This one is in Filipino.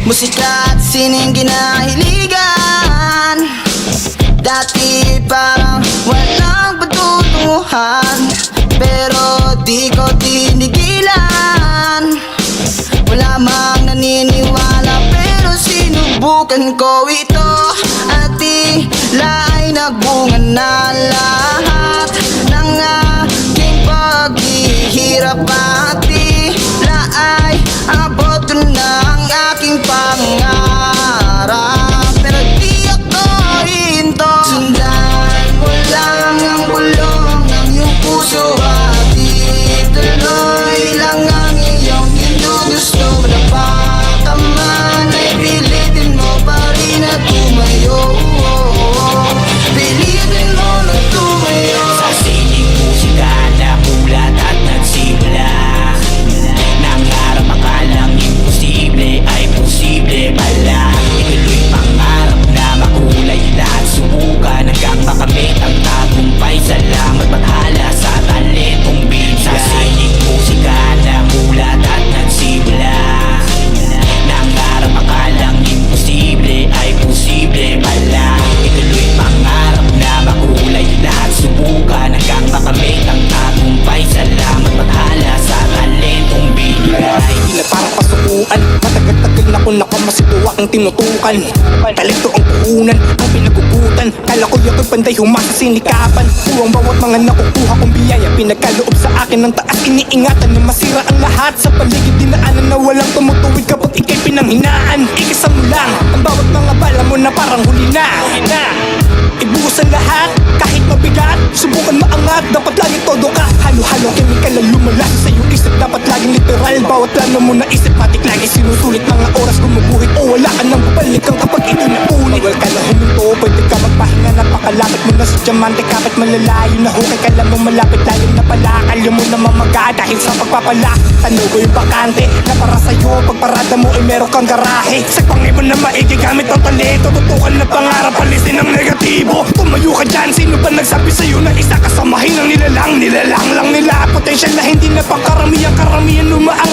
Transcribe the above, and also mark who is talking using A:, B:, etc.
A: Musika at sining kinahiligan. Dati parang walang patutunguhan, pero di ko tinigilan. Wala mang naniniwala, pero sinubukan ko ito. At tila ay nagbunga na lahat ng aking paghihirap. At tila ay abot na ang aking pangarap. Pero di ako hinto, sundan mo lang ang bulong ng iyong puso. At ituloy lang ang iyong ginugusto. Baka man ay pilitin mo pa rin na tumayo. Pilitin mo na tumayo.
B: Sa sining musika na mulat at nagsimula, nangarap akalang imposible ay posible pala. Ituloy pangarap na makulay lahat, subukan hanggang makamit ang tagumpay. Salamat maghala sa talentong binigay. Sa sining musika na mulat at nagsimula, nangarap akalang imposible ay posible pala. Ituloy pangarap na makulay lahat, subukan hanggang makamit ang tagumpay. Salamat maghala sa talentong binigay.
C: Di na parang pasukuan, matagal-tagal na kung nakamasigawa ang tinutukan. Talento ang puhunan, ang pinagugutan. Kala ko yako'y panday humasa sinikapan. Buwang bawat mga nakukuha kong biyaya, pinagkaloob sa akin ng taas. Iniingatan na masira ang lahat sa paligid. Dinaanan na walang tumutuwid kapag ika'y pinanghinaan. Ikisa mo lang ang bawat mga bala mo na parang huli na. Ibuhos ang lahat, kahit mabigat. Subukan maangat, dapat laging todo ka. Halo-halong kemikal ang lumalaso sa iyong isip. Dapat laging literal, bawat plano mo na isip. Matik lagi sinusulit, mga oras gumuguhit. O wala ka nang babalikan kapag ito napunit. Bawal ka na huminto, pwede ka magpahinga. Napakalapit mo na sa diamante, kapit malalayo na hukay. Kala mo malapit, lalim na pala. Kalyo mo na mamaga dahil sa pagpapala. Tanong ko yung bakante na para sa'yo. Pagparada mo ay meron kang garahe. Sagpangin mo na maigi gamit ang talento. Tutukan na pangarap, alisin ang negatibo. Tumayo ka dyan, sino ba nagsabi sa'yo na isa ka sa mahinang nilalang? Nilalang lang nila, potensyal na hindi na pangkaramihan. Karamihan lumaan